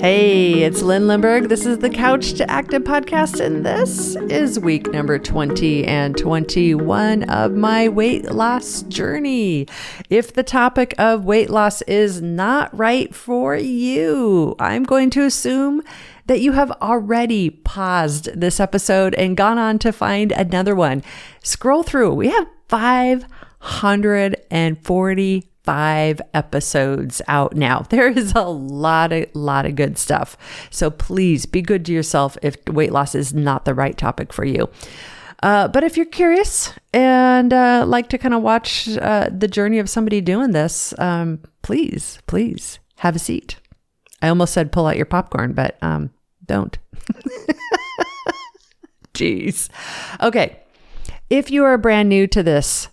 Hey, it's Lyn Lindbergh. This is the Couch to Active podcast, and this is week number 20 and 21 of my weight loss journey. If the topic of weight loss is not right for you, I'm going to assume that you have already paused this episode and gone on to find another one. Scroll through. We have 545 episodes out now. There is a lot of good stuff. So please be good to yourself if weight loss is not the right topic for you. But if you're curious and like to kind of watch the journey of somebody doing this, please have a seat. I almost said pull out your popcorn, but don't. Jeez. Okay. If you are brand new to this,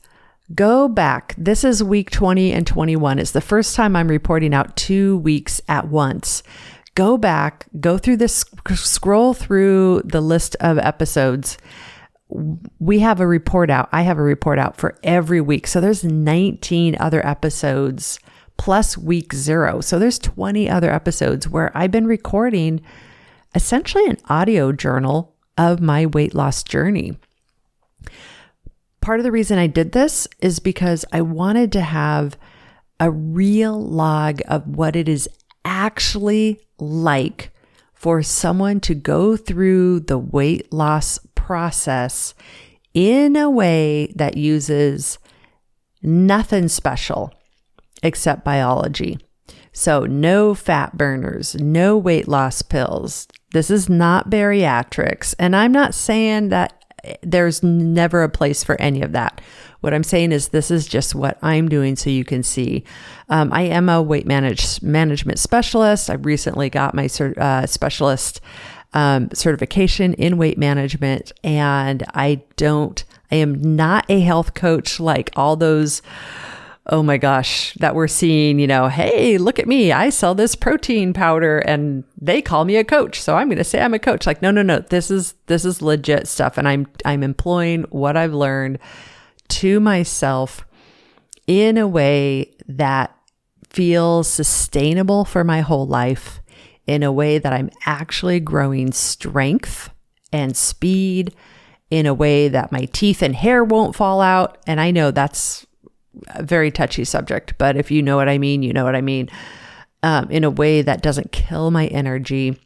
go back. This is week 20 and 21. It's the first time I'm reporting out 2 weeks at once. Go back, go through this, scroll through the list of episodes. We have a report out. I have a report out for every week. So there's 19 other episodes plus week 0. So there's 20 other episodes where I've been recording essentially an audio journal of my weight loss journey. Part of the reason I did this is because I wanted to have a real log of what it is actually like for someone to go through the weight loss process in a way that uses nothing special except biology. So no fat burners, no weight loss pills. This is not bariatrics. And I'm not saying that there's never a place for any of that. What I'm saying is this is just what I'm doing so you can see. I am a weight management specialist. I recently got my specialist certification in weight management, and I am not a health coach like all those, oh my gosh, that we're seeing, hey, look at me. I sell this protein powder and they call me a coach. So I'm going to say I'm a coach. Like, no. This is legit stuff. And I'm employing what I've learned to myself in a way that feels sustainable for my whole life, in a way that I'm actually growing strength and speed, in a way that my teeth and hair won't fall out. And I know that's a very touchy subject, but if you know what I mean, you know what I mean. In a way that doesn't kill my energy,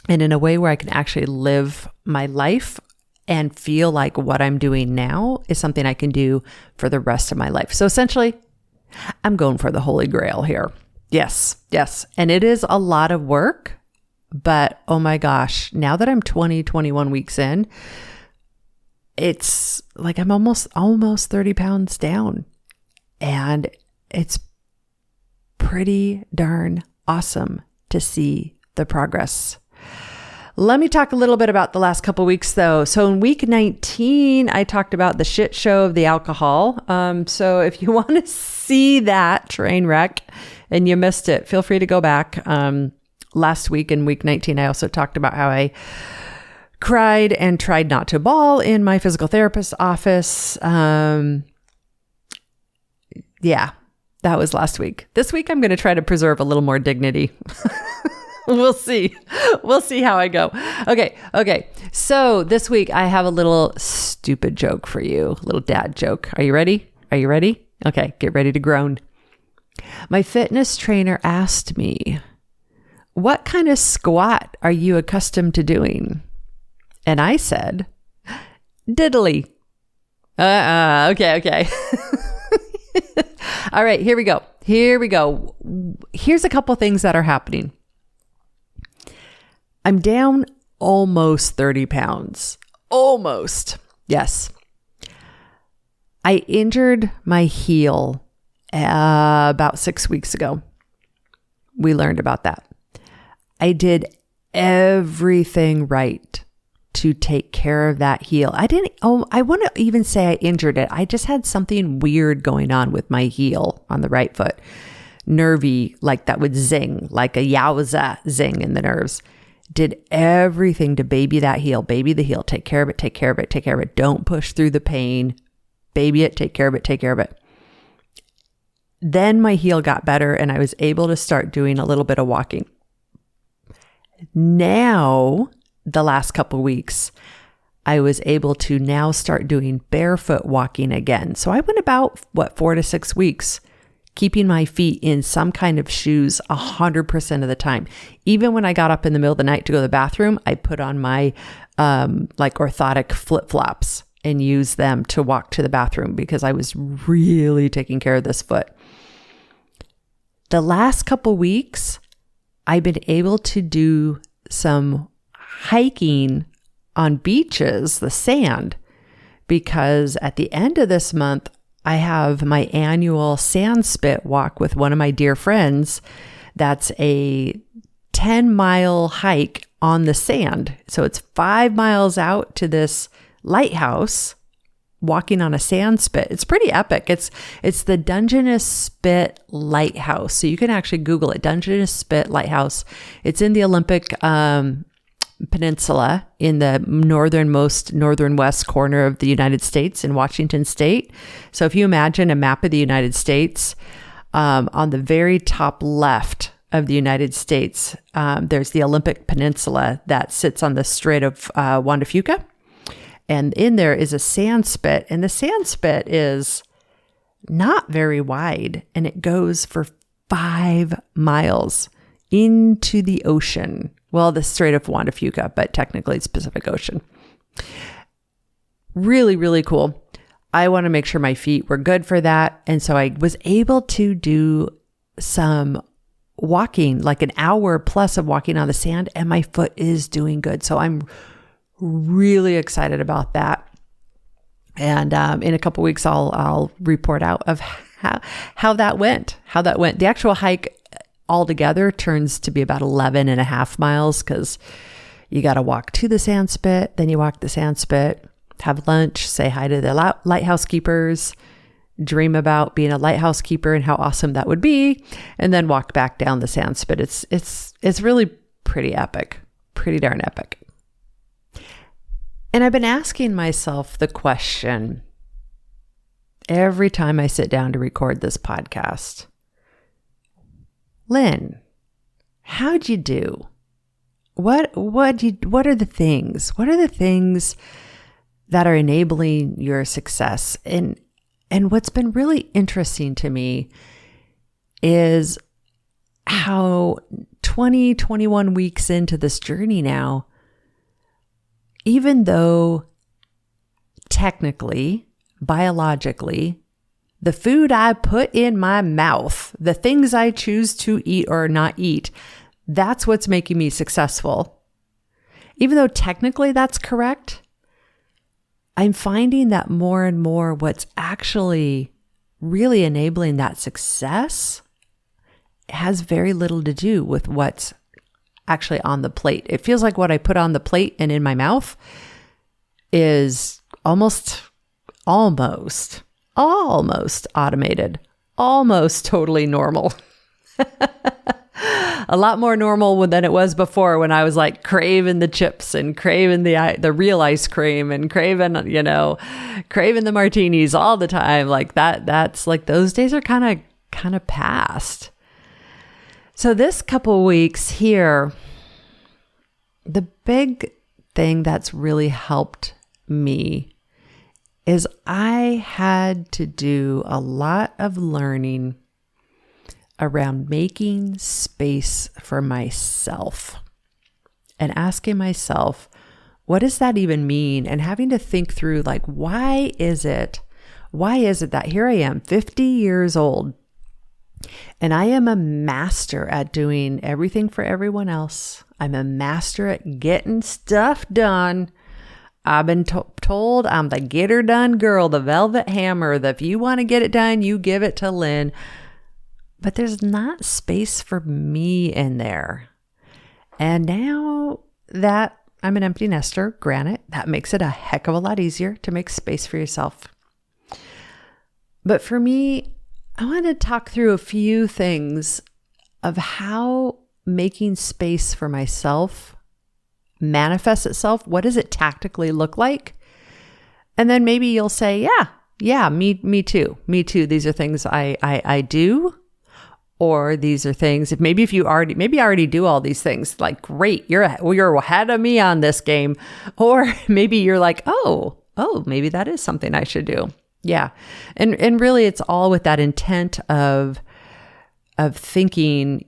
and in a way where I can actually live my life and feel like what I'm doing now is something I can do for the rest of my life. So essentially, I'm going for the holy grail here. Yes. And it is a lot of work, but oh my gosh, now that I'm 21 weeks in, it's like I'm almost 30 pounds down. And it's pretty darn awesome to see the progress. Let me talk a little bit about the last couple of weeks though. So in week 19, I talked about the shit show of the alcohol. So if you want to see that train wreck and you missed it, feel free to go back. Last week in week 19, I also talked about how I cried and tried not to bawl in my physical therapist's office. Yeah, that was last week. This week, I'm going to try to preserve a little more dignity. We'll see. We'll see how I go. Okay. So this week, I have a little stupid joke for you, a little dad joke. Are you ready? Okay, get ready to groan. My fitness trainer asked me, what kind of squat are you accustomed to doing? And I said, diddly. Okay. All right, here we go. Here's a couple things that are happening. I'm down almost 30 pounds. Almost. Yes. I injured my heel about 6 weeks ago. We learned about that. I did everything right to take care of that heel. I want to even say I injured it. I just had something weird going on with my heel on the right foot. Nervy, like that would zing, like a yowza zing in the nerves. Did everything to baby that heel, baby the heel, take care of it. Don't push through the pain, baby it, take care of it. Then my heel got better and I was able to start doing a little bit of walking. Now, the last couple weeks, I was able to now start doing barefoot walking again. So I went about, 4 to 6 weeks, keeping my feet in some kind of shoes 100% of the time. Even when I got up in the middle of the night to go to the bathroom, I put on my orthotic flip-flops and use them to walk to the bathroom because I was really taking care of this foot. The last couple weeks, I've been able to do some hiking on beaches, the sand, because at the end of this month, I have my annual sand spit walk with one of my dear friends. That's a 10-mile hike on the sand. So it's 5 miles out to this lighthouse, walking on a sand spit. It's pretty epic. It's the Dungeness Spit Lighthouse. So you can actually Google it, Dungeness Spit Lighthouse. It's in the Olympic Peninsula in the northern west corner of the United States in Washington State. So if you imagine a map of the United States, on the very top left of the United States, there's the Olympic Peninsula that sits on the Strait of Juan de Fuca. And in there is a sand spit, and the sand spit is not very wide, and it goes for 5 miles into the ocean. Well, the Strait of Juan de Fuca, but technically it's Pacific Ocean. Really, really cool. I want to make sure my feet were good for that. And so I was able to do some walking, like an hour plus of walking on the sand, and my foot is doing good. So I'm really excited about that. And in a couple weeks, I'll report out of how that went. The actual hike altogether turns to be about 11 and a half miles because you got to walk to the sand spit, then you walk the sand spit, have lunch, say hi to the lighthouse keepers, dream about being a lighthouse keeper and how awesome that would be, and then walk back down the sand spit. It's really pretty epic, pretty darn epic. And I've been asking myself the question every time I sit down to record this podcast. Lynn, how'd you do? What are the things? What are the things that are enabling your success? And what's been really interesting to me is how 21 weeks into this journey now, even though technically, biologically, the food I put in my mouth, the things I choose to eat or not eat, that's what's making me successful. Even though technically that's correct, I'm finding that more and more what's actually really enabling that success has very little to do with what's actually on the plate. It feels like what I put on the plate and in my mouth is almost automated, almost totally normal. A lot more normal than it was before when I was like craving the chips and craving the real ice cream and craving the martinis all the time. Like that's like those days are kind of past. So this couple weeks here, the big thing that's really helped me is I had to do a lot of learning around making space for myself and asking myself, what does that even mean? And having to think through, like, why is it that here I am, 50 years old, and I am a master at doing everything for everyone else. I'm a master at getting stuff done. I've been told I'm the get her done girl, the velvet hammer, if you want to get it done, you give it to Lynn. But there's not space for me in there. And now that I'm an empty nester, granted, that makes it a heck of a lot easier to make space for yourself. But for me, I want to talk through a few things of how making space for myself manifests itself. What does it tactically look like? And then maybe you'll say, yeah, me too. Me too. These are things I do. Or these are things, if you already do all these things, like, great, you're ahead of me on this game. Or maybe you're like, oh, maybe that is something I should do. Yeah. And really it's all with that intent of thinking,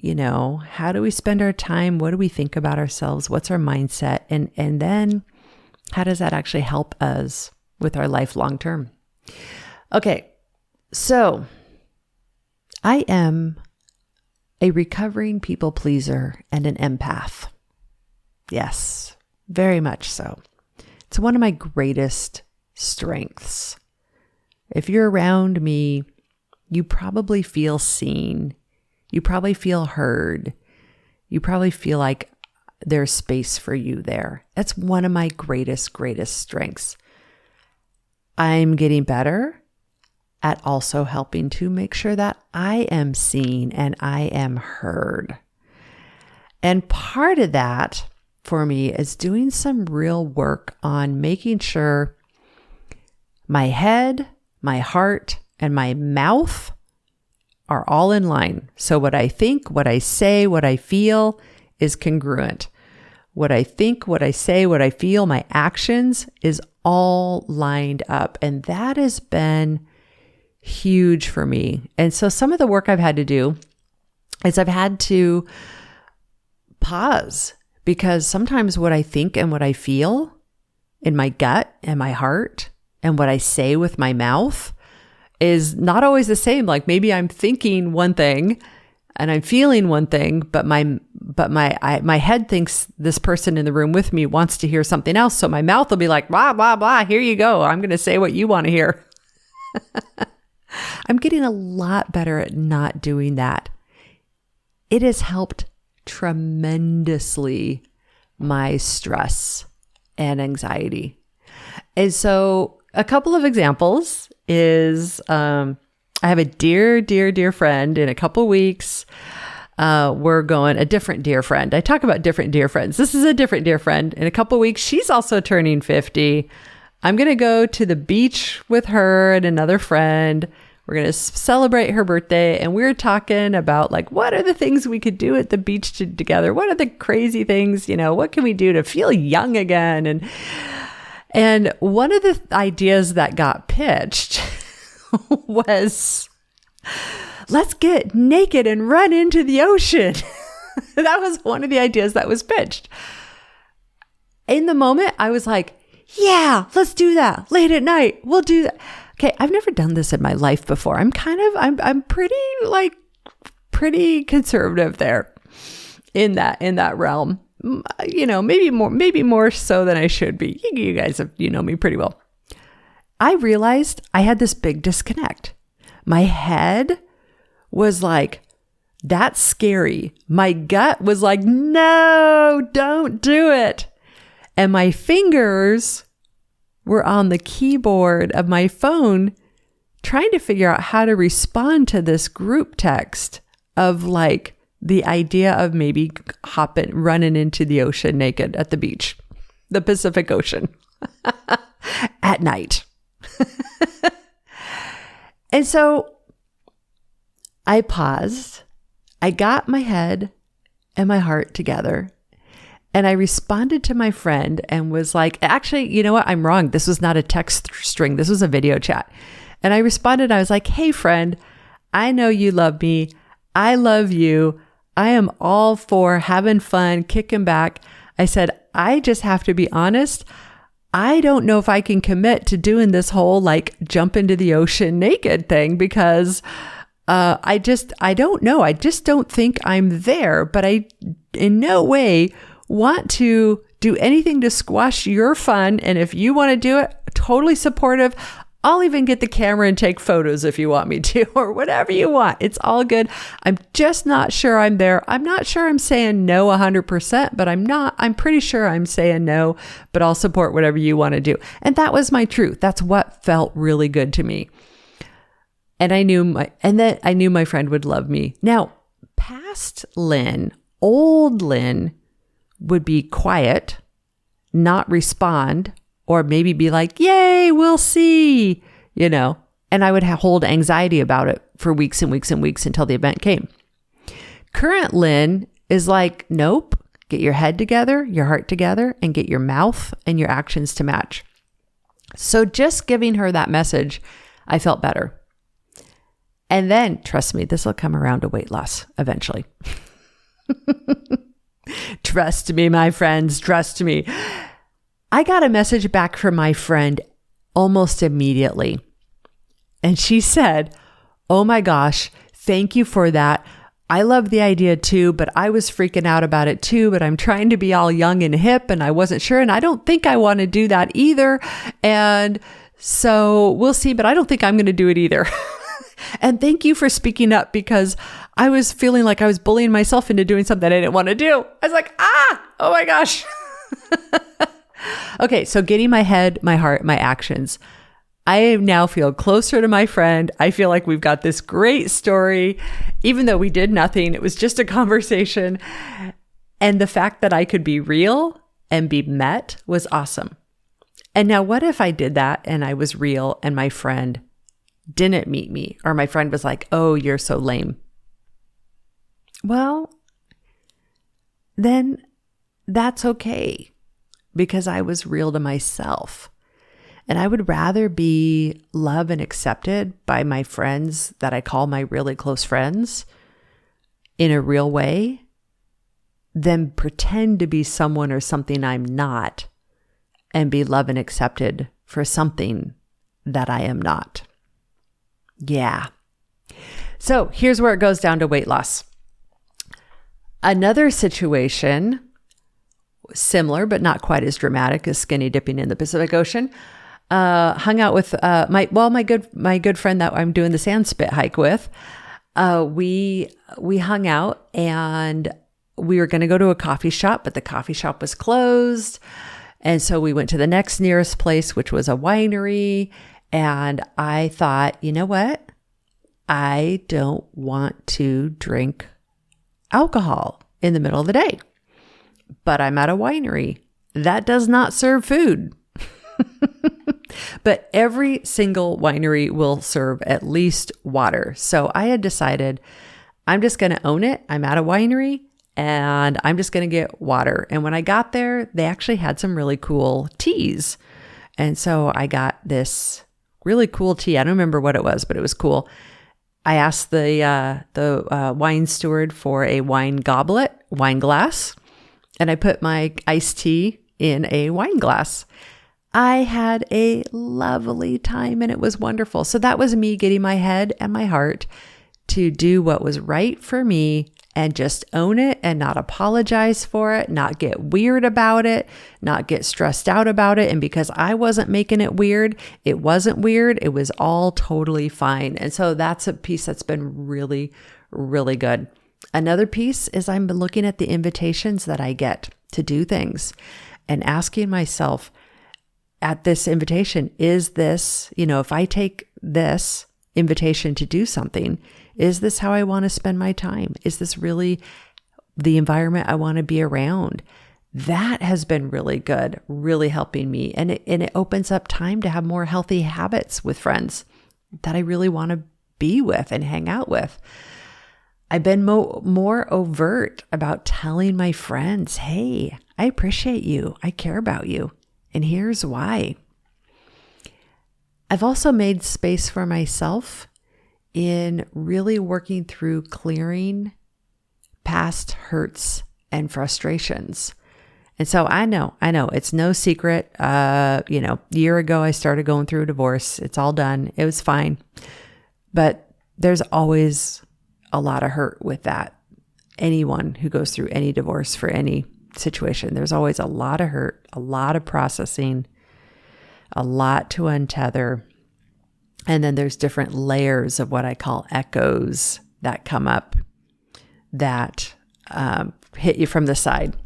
how do we spend our time? What do we think about ourselves? What's our mindset? And then how does that actually help us with our life long term? Okay. So I am a recovering people pleaser and an empath. Yes, very much so. It's one of my greatest strengths. If you're around me, you probably feel seen. You probably feel heard. You probably feel like there's space for you there. That's one of my greatest strengths. I'm getting better at also helping to make sure that I am seen and I am heard. And part of that for me is doing some real work on making sure my head, my heart, and my mouth are all in line. So what I think, what I say, what I feel is congruent. What I think, what I say, what I feel, my actions is all lined up. And that has been huge for me. And so some of the work I've had to do is I've had to pause, because sometimes what I think and what I feel in my gut and my heart and what I say with my mouth is not always the same. Like, maybe I'm thinking one thing and I'm feeling one thing, but my head thinks this person in the room with me wants to hear something else. So my mouth will be like, blah, blah, blah, here you go. I'm going to say what you want to hear. I'm getting a lot better at not doing that. It has helped tremendously my stress and anxiety. And so a couple of examples is, I have a dear friend. In a couple weeks, we're going, a different dear friend. I talk about different dear friends. This is a different dear friend. In a couple weeks, she's also turning 50. I'm going to go to the beach with her and another friend. We're going to celebrate her birthday. And we're talking about, like, what are the things we could do at the beach together? What are the crazy things, what can we do to feel young again? And one of the ideas that got pitched was, let's get naked and run into the ocean. That was one of the ideas that was pitched. In the moment, I was like, yeah, let's do that. Late at night, we'll do that. Okay, I've never done this in my life before. I'm pretty conservative there in that realm. Maybe more so than I should be. You guys have, know me pretty well. I realized I had this big disconnect. My head was like, that's scary. My gut was like, no, don't do it. And my fingers were on the keyboard of my phone trying to figure out how to respond to this group text of, like, the idea of maybe running into the ocean naked at the beach, the Pacific Ocean at night. And so I paused. I got my head and my heart together. And I responded to my friend and was like, actually, you know what? I'm wrong. This was not a text string. This was a video chat. And I responded. I was like, hey, friend, I know you love me. I love you. I am all for having fun, kicking back. I said, I just have to be honest. I don't know if I can commit to doing this whole, like, jump into the ocean naked thing, because I don't know. I just don't think I'm there. But I in no way want to do anything to squash your fun. And if you want to do it, totally supportive. I'll even get the camera and take photos if you want me to, or whatever you want. It's all good. I'm just not sure I'm there. I'm not sure I'm saying no 100%, but I'm pretty sure I'm saying no, but I'll support whatever you want to do. And that was my truth. That's what felt really good to me. And I knew my friend would love me. Now, past Lynn, old Lynn, would be quiet, not respond, or maybe be like, yay, we'll see, and I would hold anxiety about it for weeks and weeks and weeks until the event came. Current Lyn is like, nope, get your head together, your heart together, and get your mouth and your actions to match. So just giving her that message, I felt better. And then, trust me, this will come around to weight loss eventually. Trust me, my friends, trust me. I got a message back from my friend almost immediately. And she said, oh my gosh, thank you for that. I love the idea too, but I was freaking out about it too, but I'm trying to be all young and hip and I wasn't sure. And I don't think I want to do that either. And so we'll see, but I don't think I'm going to do it either. And thank you for speaking up because I was feeling like I was bullying myself into doing something I didn't want to do. I was like, oh my gosh. Okay, so getting my head, my heart, my actions. I now feel closer to my friend. I feel like we've got this great story, even though we did nothing. It was just a conversation. And the fact that I could be real and be met was awesome. And now what if I did that and I was real and my friend didn't meet me, or my friend was like, oh, you're so lame? Well, then that's okay because I was real to myself. And I would rather be loved and accepted by my friends that I call my really close friends in a real way than pretend to be someone or something I'm not and be loved and accepted for something that I am not. Yeah. So here's where it goes down to weight loss. Another situation, similar but not quite as dramatic as skinny dipping in the Pacific Ocean. Hung out with my good friend that I'm doing the sand spit hike with. We hung out and we were going to go to a coffee shop, but the coffee shop was closed. And so we went to the next nearest place, which was a winery. And I thought, you know what? I don't want to drink alcohol in the middle of the day, but I'm at a winery that does not serve food. But every single winery will serve at least water. So I had decided I'm just going to own it. I'm at a winery and I'm just going to get water. And when I got there, they actually had some really cool teas. And so I got this really cool tea. I don't remember what it was, but it was cool. I asked the wine steward for a wine glass, and I put my iced tea in a wine glass. I had a lovely time and it was wonderful. So that was me getting my head and my heart to do what was right for me and just own it and not apologize for it, not get weird about it, not get stressed out about it. And because I wasn't making it weird, it wasn't weird. It was all totally fine. And so that's a piece that's been really, really good. Another piece is I'm looking at the invitations that I get to do things and asking myself, at this invitation, is this, if I take this invitation to do something, is this how I want to spend my time? Is this really the environment I want to be around? That has been really good, really helping me. And it opens up time to have more healthy habits with friends that I really want to be with and hang out with. I've been more overt about telling my friends, hey, I appreciate you. I care about you. And here's why. I've also made space for myself in really working through clearing past hurts and frustrations. And so I know it's no secret. A year ago, I started going through a divorce. It's all done. It was fine. But there's always a lot of hurt with that. Anyone who goes through any divorce for any situation, there's always a lot of hurt, a lot of processing, a lot to untether. And then there's different layers of what I call echoes that come up that hit you from the side.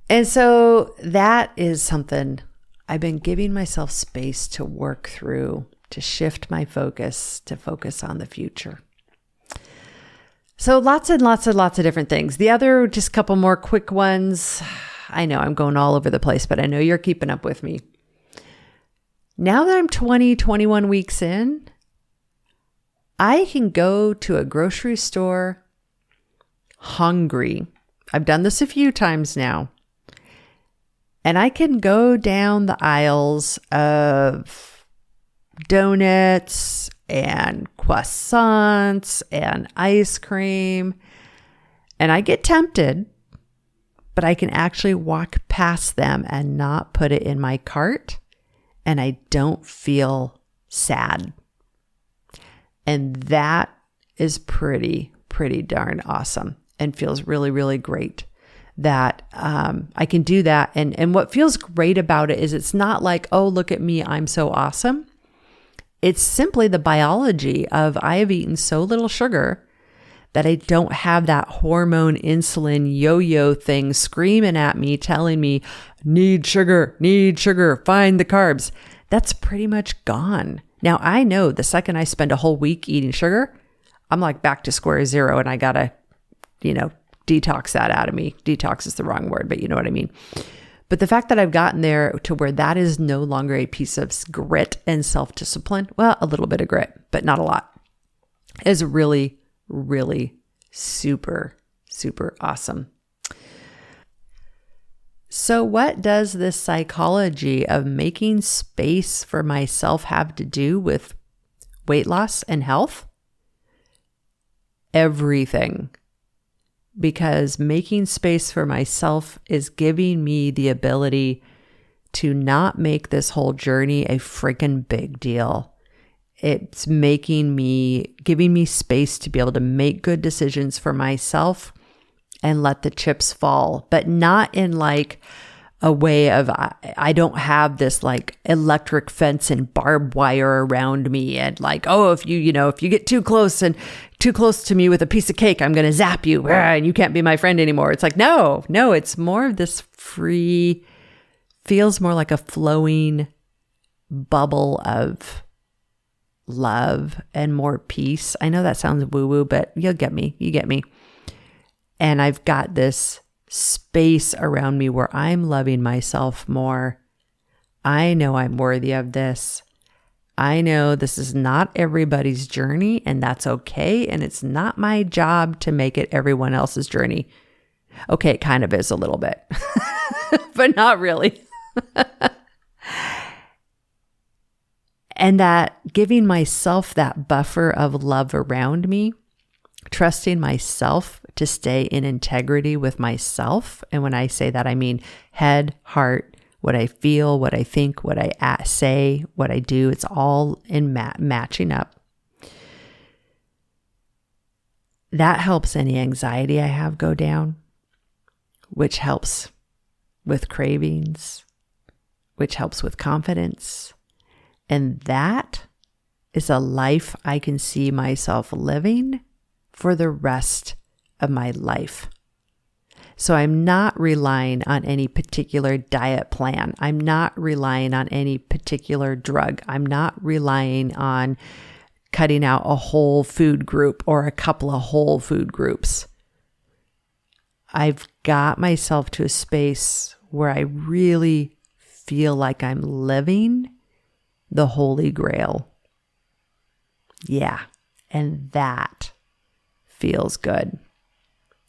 And so that is something I've been giving myself space to work through, to shift my focus, to focus on the future. So lots and lots and lots of different things. The other, just a couple more quick ones. I know I'm going all over the place, but I know you're keeping up with me. Now that I'm 21 weeks in, I can go to a grocery store hungry, I've done this a few times now, and I can go down the aisles of donuts and croissants and ice cream, and I get tempted, but I can actually walk past them and not put it in my cart, and I don't feel sad. And that is pretty darn awesome and feels really, really great that I can do that. And what feels great about it is it's not like, oh, look at me, I'm so awesome. It's simply the biology of I have eaten so little sugar that I don't have that hormone insulin yo-yo thing screaming at me, telling me, need sugar, find the carbs. That's pretty much gone. Now, I know the second I spend a whole week eating sugar, I'm like back to square zero, and I gotta, detox that out of me. Detox is the wrong word, but you know what I mean. But the fact that I've gotten there to where that is no longer a piece of grit and self-discipline, well, a little bit of grit, but not a lot, is really, really super, super awesome. So what does this psychology of making space for myself have to do with weight loss and health? Everything. Because making space for myself is giving me the ability to not make this whole journey a freaking big deal. It's giving me space to be able to make good decisions for myself and let the chips fall, but not in like a way of, I don't have this like electric fence and barbed wire around me. And like, oh, if you get too close to me with a piece of cake, I'm going to zap you and you can't be my friend anymore. It's like, no, it's more of this free, feels more like a flowing bubble of love and more peace. I know that sounds woo-woo, but you get me. And I've got this space around me where I'm loving myself more. I know I'm worthy of this. I know this is not everybody's journey, and that's okay. And it's not my job to make it everyone else's journey. Okay, it kind of is a little bit, but not really. And that giving myself that buffer of love around me, trusting myself to stay in integrity with myself. And when I say that, I mean head, heart, what I feel, what I think, what I say, what I do. It's all in matching up. That helps any anxiety I have go down, which helps with cravings, which helps with confidence. And that is a life I can see myself living for the rest of my life. So I'm not relying on any particular diet plan. I'm not relying on any particular drug. I'm not relying on cutting out a whole food group or a couple of whole food groups. I've got myself to a space where I really feel like I'm living the Holy Grail. Yeah, and that feels good.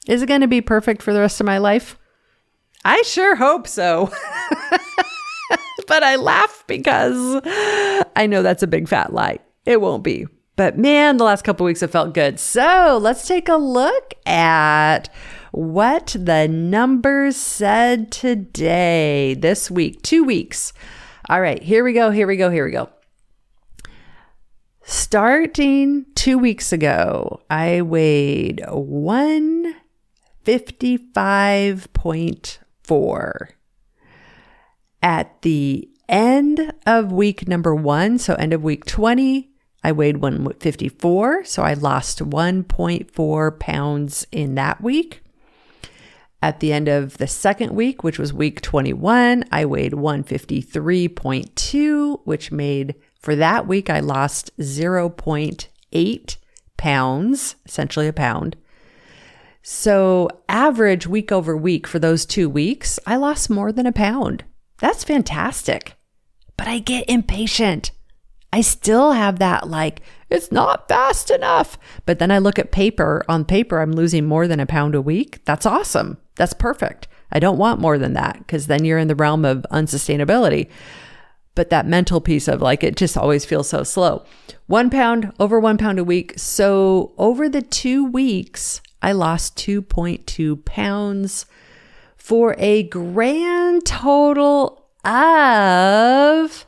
Is it going to be perfect for the rest of my life? I sure hope so. But I laugh because I know that's a big fat lie. It won't be. But man, the last couple of weeks have felt good. So let's take a look at what the numbers said today, this week, 2 weeks. All right, here we go. Starting 2 weeks ago, I weighed 155.4. At the end of week number 1, so end of week 20, I weighed 154. So I lost 1.4 pounds in that week. At the end of the second week, which was week 21, I weighed 153.2, which made for that week, I lost 0.8 pounds, essentially a pound. So average week over week for those 2 weeks, I lost more than a pound. That's fantastic. But I get impatient. I still have that like, it's not fast enough. But then I look at on paper, I'm losing more than a pound a week. That's awesome. That's perfect. I don't want more than that because then you're in the realm of unsustainability. But that mental piece of like, it just always feels so slow. 1 pound, over 1 pound a week. So over the 2 weeks, I lost 2.2 pounds for a grand total of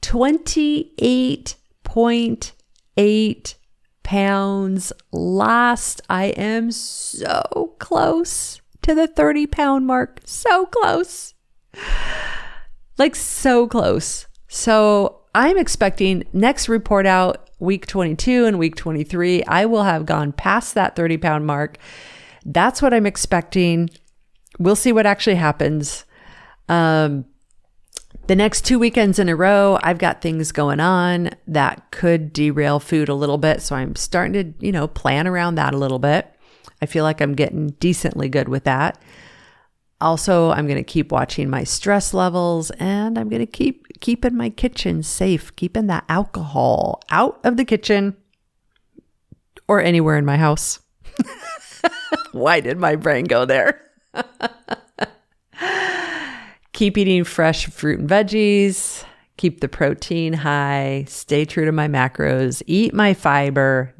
28.8 pounds lost. I am so close to the 30-pound mark. So close. Like so close. So I'm expecting next report out week 22 and week 23, I will have gone past that 30-pound mark. That's what I'm expecting. We'll see what actually happens. The next 2 weekends in a row, I've got things going on that could derail food a little bit. So I'm starting to, plan around that a little bit. I feel like I'm getting decently good with that. Also, I'm going to keep watching my stress levels, and I'm going to keep keeping my kitchen safe, keeping that alcohol out of the kitchen or anywhere in my house. Why did my brain go there? Keep eating fresh fruit and veggies, keep the protein high, stay true to my macros, eat my fiber.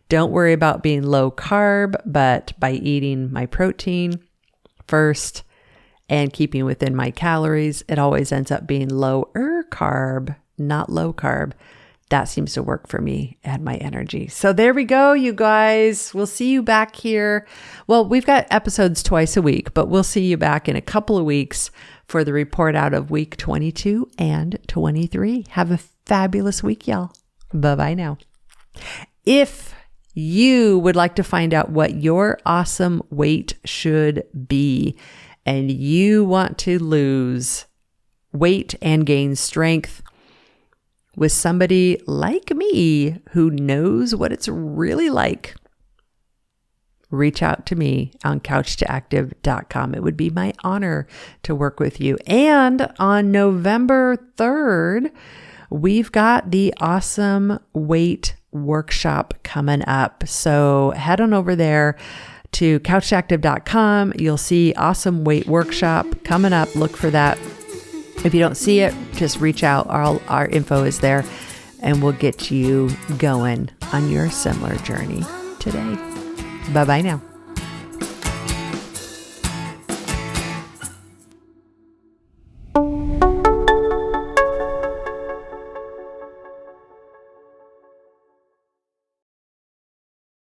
Don't worry about being low carb, but by eating my protein first and keeping within my calories, it always ends up being lower carb, not low carb. That seems to work for me and my energy. So there we go, you guys. We'll see you back here. Well, we've got episodes twice a week, but we'll see you back in a couple of weeks for the report out of week 22 and 23. Have a fabulous week, y'all. Bye-bye now. If you would like to find out what your awesome weight should be, and you want to lose weight and gain strength with somebody like me who knows what it's really like, reach out to me on couchtoactive.com. It would be my honor to work with you. And on November 3rd, we've got the awesome weight workshop coming up. So head on over there to couchtoactive.com. You'll see awesome weight workshop coming up. Look for that. If you don't see it, just reach out. Our info is there, and we'll get you going on your similar journey today. Bye-bye now.